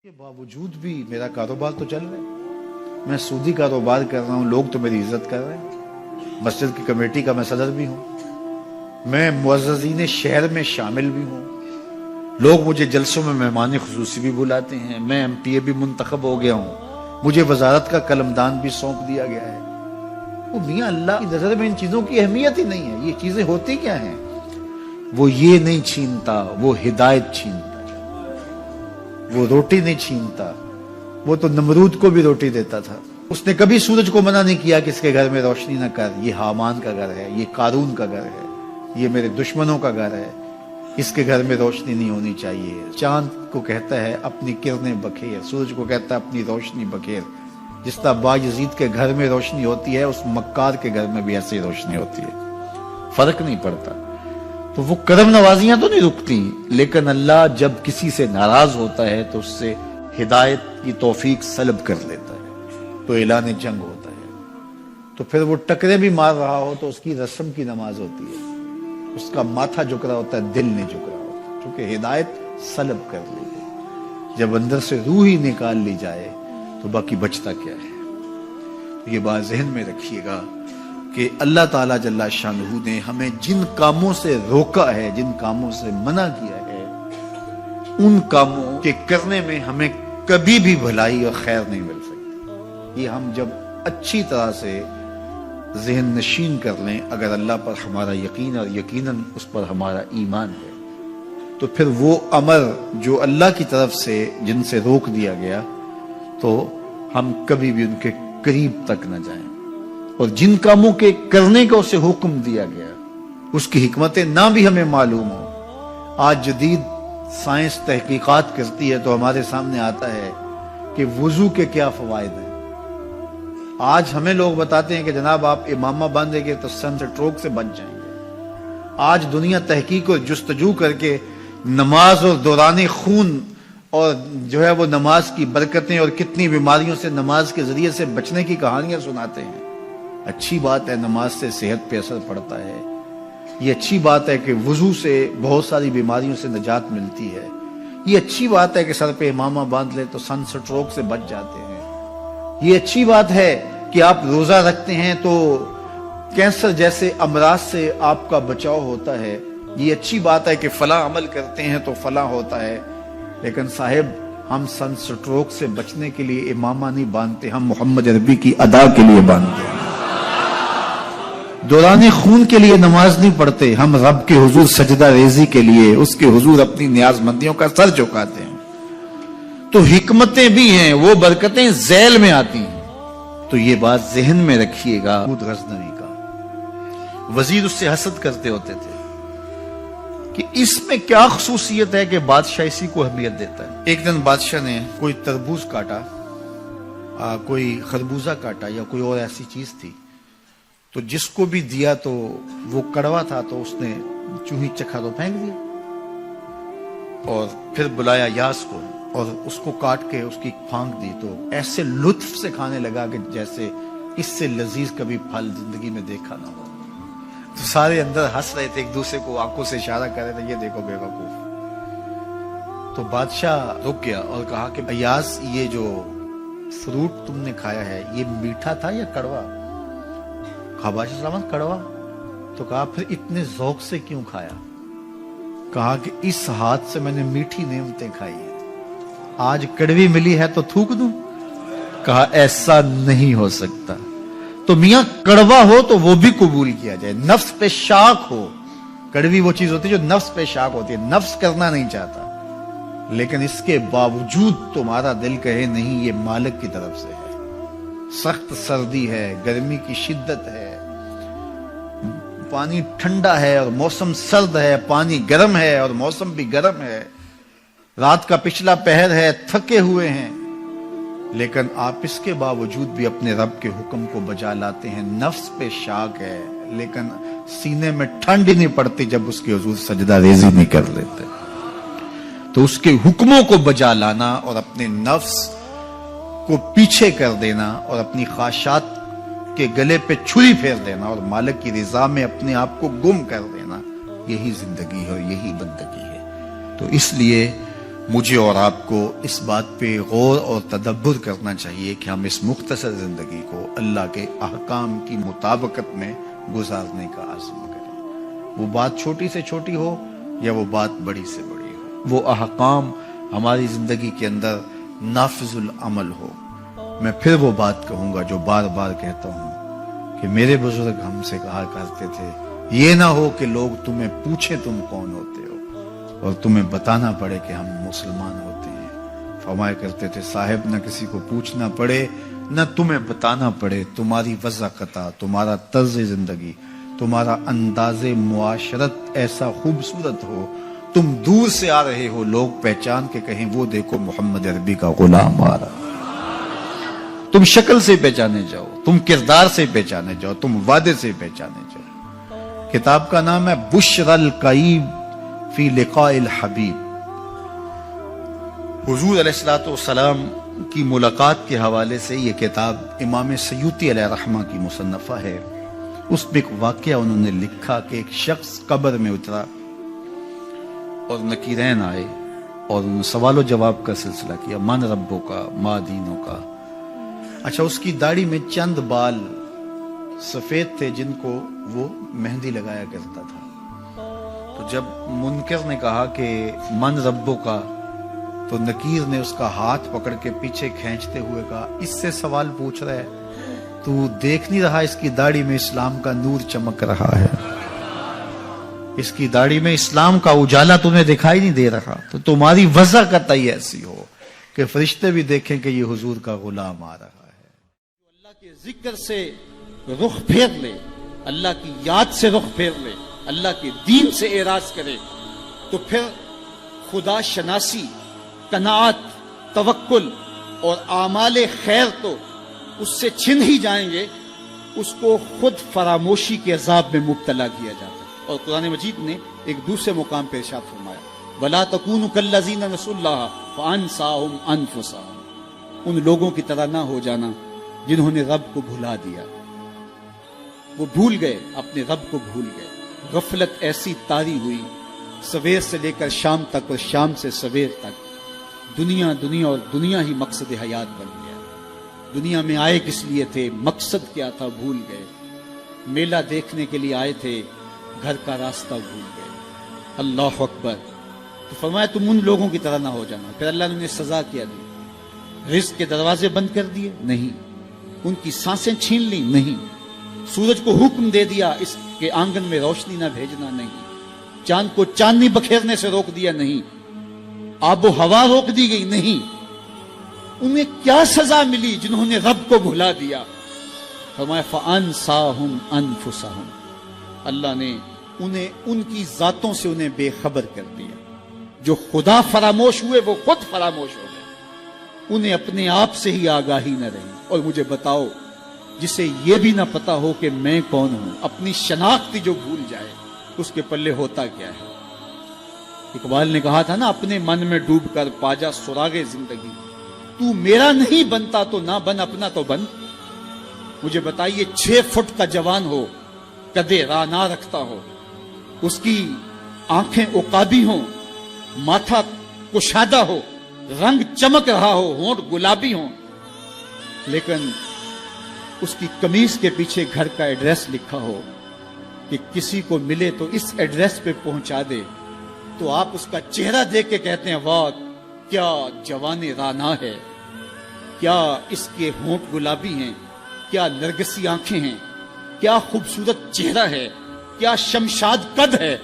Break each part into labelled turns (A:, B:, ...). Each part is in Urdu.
A: کے باوجود بھی میرا کاروبار تو چل رہا ہے، میں سودی کاروبار کر رہا ہوں، لوگ تو میری عزت کر رہے ہیں، مسجد کی کمیٹی کا میں صدر بھی ہوں، میں معززین شہر میں شامل بھی ہوں، لوگ مجھے جلسوں میں مہمان خصوصی بھی بلاتے ہیں، میں ایم پی اے بھی منتخب ہو گیا ہوں، مجھے وزارت کا قلمدان بھی سونپ دیا گیا ہے۔ وہ میاں اللہ کی نظر میں ان چیزوں کی اہمیت ہی نہیں ہے، یہ چیزیں ہوتی کیا ہیں؟ وہ یہ نہیں چھینتا، وہ ہدایت چھینتا، وہ روٹی نہیں چھینتا، وہ تو نمرود کو بھی روٹی دیتا تھا۔ اس نے کبھی سورج کو منع نہیں کیا کہ اس کے گھر میں روشنی نہ کر، یہ حامان کا گھر ہے، یہ قارون کا گھر ہے، یہ میرے دشمنوں کا گھر ہے، اس کے گھر میں روشنی نہیں ہونی چاہیے۔ چاند کو کہتا ہے اپنی کرنیں بکھیر، سورج کو کہتا ہے اپنی روشنی بکھیر۔ جس طرح باجزید کے گھر میں روشنی ہوتی ہے، اس مکار کے گھر میں بھی ایسی روشنی ہوتی ہے، فرق نہیں پڑتا۔ تو وہ کرم نوازیاں تو نہیں رکتی، لیکن اللہ جب کسی سے ناراض ہوتا ہے تو اس سے ہدایت کی توفیق سلب کر لیتا ہے، تو اعلان جنگ ہوتا ہے۔ تو پھر وہ ٹکرے بھی مار رہا ہو تو اس کی رسم کی نماز ہوتی ہے، اس کا ماتھا جھک رہا ہوتا ہے، دل نہیں جھک رہا ہوتا، چونکہ ہدایت سلب کر لی گئی۔ جب اندر سے روح ہی نکال لی جائے تو باقی بچتا کیا ہے؟ یہ بات ذہن میں رکھیے گا کہ اللہ تعالیٰ جل شانہ نے ہمیں جن کاموں سے روکا ہے، جن کاموں سے منع کیا ہے، ان کاموں کے کرنے میں ہمیں کبھی بھی بھلائی اور خیر نہیں مل سکتی۔ یہ ہم جب اچھی طرح سے ذہن نشین کر لیں، اگر اللہ پر ہمارا یقین اور یقیناً اس پر ہمارا ایمان ہے، تو پھر وہ امر جو اللہ کی طرف سے جن سے روک دیا گیا تو ہم کبھی بھی ان کے قریب تک نہ جائیں، اور جن کاموں کے کرنے کا اسے حکم دیا گیا اس کی حکمتیں نہ بھی ہمیں معلوم ہو۔ آج جدید سائنس تحقیقات کرتی ہے تو ہمارے سامنے آتا ہے کہ وضو کے کیا فوائد ہیں۔ آج ہمیں لوگ بتاتے ہیں کہ جناب آپ امامہ باندھیں گے تو سن سٹروک سے بچ جائیں گے۔ آج دنیا تحقیق اور جستجو کر کے نماز اور دوران خون اور جو ہے وہ نماز کی برکتیں اور کتنی بیماریوں سے نماز کے ذریعے سے بچنے کی کہانیاں سناتے ہیں۔ اچھی بات ہے، نماز سے صحت پہ اثر پڑتا ہے، یہ اچھی بات ہے کہ وضو سے بہت ساری بیماریوں سے نجات ملتی ہے، یہ اچھی بات ہے کہ سر پہ امامہ باندھ لے تو سن سٹروک سے بچ جاتے ہیں، یہ اچھی بات ہے کہ آپ روزہ رکھتے ہیں تو کینسر جیسے امراض سے آپ کا بچاؤ ہوتا ہے، یہ اچھی بات ہے کہ فلاں عمل کرتے ہیں تو فلاں ہوتا ہے۔ لیکن صاحب، ہم سن سٹروک سے بچنے کے لیے امامہ نہیں باندھتے، ہم محمد عربی کی ادا کے لیے باندھتے ہیں۔ دوران خون کے لیے نماز نہیں پڑھتے، ہم رب کے حضور سجدہ ریزی کے لیے اس کے حضور اپنی نیاز مندیوں کا سر جھکاتے ہیں۔ تو حکمتیں بھی ہیں، وہ برکتیں ذیل میں آتی ہیں۔ تو یہ بات ذہن میں رکھیے گا۔ غزنوی کا وزیر اس سے حسد کرتے ہوتے تھے کہ اس میں کیا خصوصیت ہے کہ بادشاہ اسی کو اہمیت دیتا ہے۔ ایک دن بادشاہ نے کوئی تربوز کاٹا، کوئی خربوزہ کاٹا یا کوئی اور ایسی چیز تھی، تو جس کو بھی دیا تو وہ کڑوا تھا، تو اس نے چوہی چکھا تو پھینک دیا، اور پھر بلایا یاس کو اور اس کو کاٹ کے اس کی پھانک دی، تو ایسے لطف سے کھانے لگا کہ جیسے اس سے لذیذ کبھی پھل زندگی میں دیکھا نہ ہو۔ تو سارے اندر ہنس رہے تھے، ایک دوسرے کو آنکھوں سے اشارہ کر رہے تھے، یہ دیکھو بے وقوف۔ تو بادشاہ رک گیا اور کہا کہ ایاز، یہ جو فروٹ تم نے کھایا ہے یہ میٹھا تھا یا کڑوا؟ کہا بادشاہ سلامت کڑوا۔ تو کہا پھر اتنے ذوق سے کیوں کھایا؟ کہا کہ اس ہاتھ سے میں نے میٹھی نعمتیں کھائی ہیں، آج کڑوی ملی ہے تو تھوک دوں؟ کہا ایسا نہیں ہو سکتا۔ تو میاں کڑوا ہو تو وہ بھی قبول کیا جائے، نفس پہ شاک ہو۔ کڑوی وہ چیز ہوتی ہے جو نفس پہ شاک ہوتی ہے، نفس کرنا نہیں چاہتا، لیکن اس کے باوجود تمہارا دل کہے نہیں، یہ مالک کی طرف سے ہے۔ سخت سردی ہے، گرمی کی شدت ہے، پانی ٹھنڈا ہے اور موسم سرد ہے، پانی گرم ہے اور موسم بھی گرم ہے، رات کا پچھلا پہر ہے، تھکے ہوئے ہیں، لیکن آپ اس کے باوجود بھی اپنے رب کے حکم کو بجا لاتے ہیں۔ نفس پہ شاک ہے لیکن سینے میں ٹھنڈ ہی نہیں پڑتی جب اس کے حضور سجدہ ریزی نہیں کر لیتے۔ تو اس کے حکموں کو بجا لانا اور اپنے نفس کو پیچھے کر دینا اور اپنی خواہشات کے گلے پہ چھری پھیر دینا اور مالک کی رضا میں اپنے آپ کو گم کر دینا، یہی زندگی ہے اور یہی بندگی ہے۔ تو اس لیے مجھے اور آپ کو اس بات پہ غور اور تدبر کرنا چاہیے کہ ہم اس مختصر زندگی کو اللہ کے احکام کی مطابقت میں گزارنے کا عزم کریں، وہ بات چھوٹی سے چھوٹی ہو یا وہ بات بڑی سے بڑی ہو، وہ احکام ہماری زندگی کے اندر نافذ العمل ہو۔ میں پھر وہ بات کہوں گا جو بار بار کہتا ہوں کہ میرے بزرگ ہم سے کہا کرتے تھے، یہ نہ ہو کہ لوگ تمہیں پوچھیں تم کون ہوتے ہو اور تمہیں بتانا پڑے کہ ہم مسلمان ہوتے ہیں۔ فرمایا کرتے تھے صاحب نہ کسی کو پوچھنا پڑے نہ تمہیں بتانا پڑے، تمہاری وضاحت، تمہارا طرز زندگی، تمہارا انداز معاشرت ایسا خوبصورت ہو، تم دور سے آ رہے ہو لوگ پہچان کے کہیں وہ دیکھو محمد عربی کا غلام آ رہا، تم شکل سے پہچانے جاؤ، تم کردار سے پہچانے جاؤ، تم وعدے سے پہچانے جاؤ۔ کتاب کا نام ہے بشر القیب فی لقاء الحبیب۔ حضور علیہ الصلوۃ والسلام کی ملاقات کے حوالے سے یہ کتاب امام سیوطی علیہ رحمہ کی مصنفہ ہے۔ اس میں ایک واقعہ انہوں نے لکھا کہ ایک شخص قبر میں اترا اور نکیرین آئے اور انہوں نے سوال و جواب کا سلسلہ کیا، من ربوں کا، ما دینوں کا۔ اچھا، اس کی داڑھی میں چند بال سفید تھے جن کو وہ مہندی لگایا کرتا تھا۔ تو جب منکر نے کہا کہ من ربوں کا، تو نکیر نے اس کا ہاتھ پکڑ کے پیچھے کھینچتے ہوئے کہا، اس سے سوال پوچھ رہا ہے، تو دیکھ نہیں رہا اس کی داڑھی میں اسلام کا نور چمک رہا ہے، اس کی داڑھی میں اسلام کا اجالا تمہیں دکھائی نہیں دے رہا؟ تو تمہاری وجہ قطعی ایسی ہو کہ فرشتے بھی دیکھیں کہ یہ حضور کا غلام آ رہا ہے۔
B: اللہ کے ذکر سے رخ پھیر لے، اللہ کی یاد سے رخ پھیر لے، اللہ کے دین سے اعراض کرے، تو پھر خدا شناسی، قناعت، توکل اور اعمال خیر تو اس سے چھن ہی جائیں گے، اس کو خود فراموشی کے عذاب میں مبتلا کیا جاتا ہے۔ اور قرآن مجید نے ایک دوسرے مقام پہ ارشاد فرمایا، وَلَا تَكُونُوا كَالَّذِينَ نَسُوا اللَّهَ فَأَنسَاهُمْ أَنفُسَهُمْ۔ ان لوگوں کی طرح نہ ہو جانا جنہوں نے رب کو بھلا دیا، وہ بھول گئے، اپنے رب کو بھول گئے۔ غفلت ایسی طاری ہوئی، سویر سے لے کر شام تک اور شام سے سویر تک دنیا دنیا اور دنیا ہی مقصد حیات بن گیا۔ دنیا میں آئے کس لیے تھے، مقصد کیا تھا، بھول گئے۔ میلہ دیکھنے کے لیے آئے تھے، گھر کا راستہ بھول گئے۔ اللہ اکبر۔ تو فرمایا تم ان لوگوں کی طرح نہ ہو جانا۔ پھر اللہ نے انہیں سزا کیا دی، رزق کے دروازے بند کر دیے؟ نہیں۔ ان کی سانسیں چھین لی؟ نہیں۔ سورج کو حکم دے دیا اس کے آنگن میں روشنی نہ بھیجنا؟ نہیں۔ چاند کو چاندنی بکھیرنے سے روک دیا؟ نہیں۔ آب و ہوا روک دی گئی؟ نہیں۔ انہیں کیا سزا ملی جنہوں نے رب کو بھلا دیا؟ فرمایا فَأَنسَاهُمْ أَنفُسَهُمْ۔ اللہ نے انہیں ان کی ذاتوں سے انہیں بے خبر کر دیا۔ جو خدا فراموش ہوئے وہ خود فراموش ہو گئے، انہیں اپنے آپ سے ہی آگاہی نہ رہی۔ اور مجھے بتاؤ، جسے یہ بھی نہ پتا ہو کہ میں کون ہوں، اپنی شناخت جو بھول جائے، اس کے پلے ہوتا کیا ہے؟ اقبال نے کہا تھا نا، اپنے من میں ڈوب کر پاجا سراغے زندگی، تو میرا نہیں بنتا تو نہ بن، اپنا تو بن۔ مجھے بتائیے، 6 فٹ کا جوان ہو، قدے رانا رکھتا ہو، اس کی آنکھیں عقابی ہوں، ماتھا کشادہ ہو، رنگ چمک رہا ہو، ہونٹ گلابی ہوں، لیکن اس کی قمیض کے پیچھے گھر کا ایڈریس لکھا ہو کہ کسی کو ملے تو اس ایڈریس پہ پہنچا دے، تو آپ اس کا چہرہ دیکھ کے کہتے ہیں واہ کیا جوان رانا ہے، کیا اس کے ہونٹ گلابی ہیں، کیا نرگسی آنکھیں ہیں، کیا خوبصورت چہرہ ہے، کیا شمشاد قد ہے۔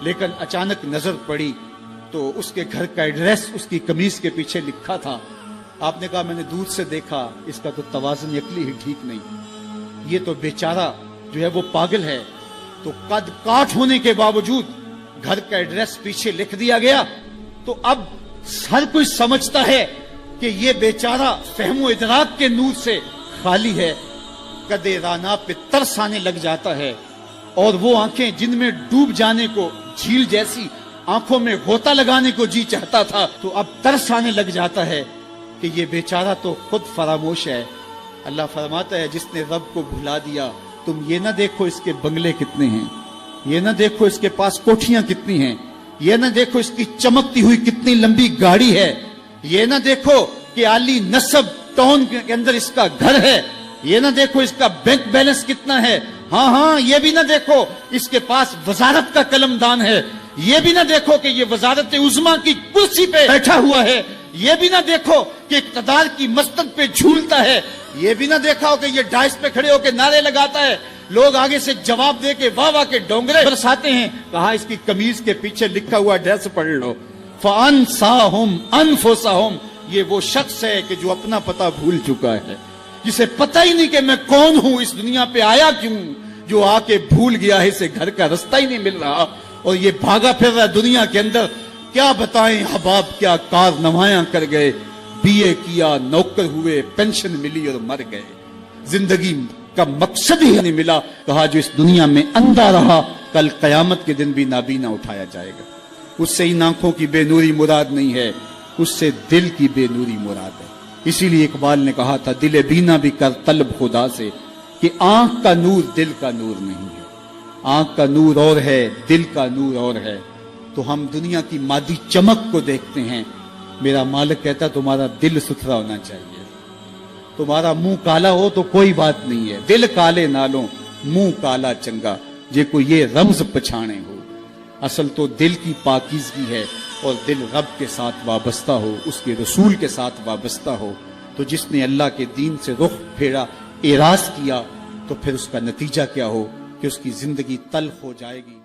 B: لیکن اچانک نظر پڑی تو اس کے گھر کا ایڈریس اس کی قمیض کے پیچھے لکھا تھا۔ آپ نے کہا میں نے دور سے دیکھا، اس کا تو توازن عقلی ہی ٹھیک نہیں، یہ تو بیچارہ جو ہے وہ پاگل ہے۔ تو قد کاٹ ہونے کے باوجود گھر کا ایڈریس پیچھے لکھ دیا گیا، تو اب ہر کوئی سمجھتا ہے کہ یہ بیچارہ فہم و ادراک کے نور سے خالی ہے۔ قدے رانا پہ ترس آنے لگ جاتا ہے، اور وہ آنکھیں جن میں ڈوب جانے کو، جھیل جیسی آنکھوں میں غوطہ لگانے کو جی چاہتا تھا، تو اب ترس آنے لگ جاتا ہے کہ یہ بیچارہ تو خود فراموش ہے۔ اللہ فرماتا ہے جس نے رب کو بھلا دیا، تم یہ نہ دیکھو اس کے بنگلے کتنے ہیں، یہ نہ دیکھو اس کے پاس کوٹھیاں کتنی ہیں، یہ نہ دیکھو اس کی چمکتی ہوئی کتنی لمبی گاڑی ہے، یہ نہ دیکھو کہ عالی نسب ٹاؤن کے اندر اس کا گھر ہے، یہ نہ دیکھو اس کا بینک بیلنس کتنا ہے، ہاں یہ بھی نہ دیکھو اس کے پاس وزارت کا قلم دان ہے، یہ بھی نہ دیکھو کہ یہ وزارت عظمیٰ کی کرسی پہ بیٹھا ہوا ہے، یہ بھی نہ دیکھو کہ اقتدار کی مسند پہ جھولتا ہے، یہ بھی نہ دیکھا ہو کہ یہ ڈائس پہ کھڑے ہو کے نعرے لگاتا ہے، لوگ آگے سے جواب دے کے واہ واہ کے ڈونگرے برساتے ہیں۔ کہا اس کی قمیض کے پیچھے لکھا ہوا ایڈریس پڑھ لو، فَأَنْسَاهُمْ أَنفُسَهُمْ، یہ وہ شخص ہے کہ جو اپنا پتہ بھول چکا ہے، جسے پتہ ہی نہیں کہ میں کون ہوں، اس دنیا پہ آیا کیوں، جو آ کے بھول گیا ہے، اسے گھر کا رستہ ہی نہیں مل رہا اور یہ بھاگا پھر رہا دنیا کے اندر۔ کیا بتائیں احباب، کیا کارنامائیاں کر گئے، بی اے کیا، نوکر ہوئے، پینشن ملی اور مر گئے، زندگی کا مقصد ہی نہیں ملا۔ کہا جو اس دنیا میں اندھا رہا کل قیامت کے دن بھی نابینا اٹھایا جائے گا۔ اس سے ان آنکھوں کی بے نوری مراد نہیں ہے، اس سے دل کی بے نوری مراد ہے۔ اسی لیے اقبال نے کہا تھا دل بینا بھی کر طلب خدا سے، کہ آنکھ کا نور دل کا نور نہیں ہے، آنکھ کا نور اور ہے، دل کا نور اور ہے۔ تو ہم دنیا کی مادی چمک کو دیکھتے ہیں، میرا مالک کہتا تمہارا دل ستھرا ہونا چاہیے، تمہارا منہ کالا ہو تو کوئی بات نہیں ہے، دل کالے نالوں منہ کالا چنگا، جے کو یہ رمز پچھانے ہو۔ اصل تو دل کی پاکیزگی ہے، اور دل رب کے ساتھ وابستہ ہو، اس کے رسول کے ساتھ وابستہ ہو۔ تو جس نے اللہ کے دین سے رخ پھیرا، اعراض کیا، تو پھر اس کا نتیجہ کیا ہو کہ اس کی زندگی تلخ ہو جائے گی۔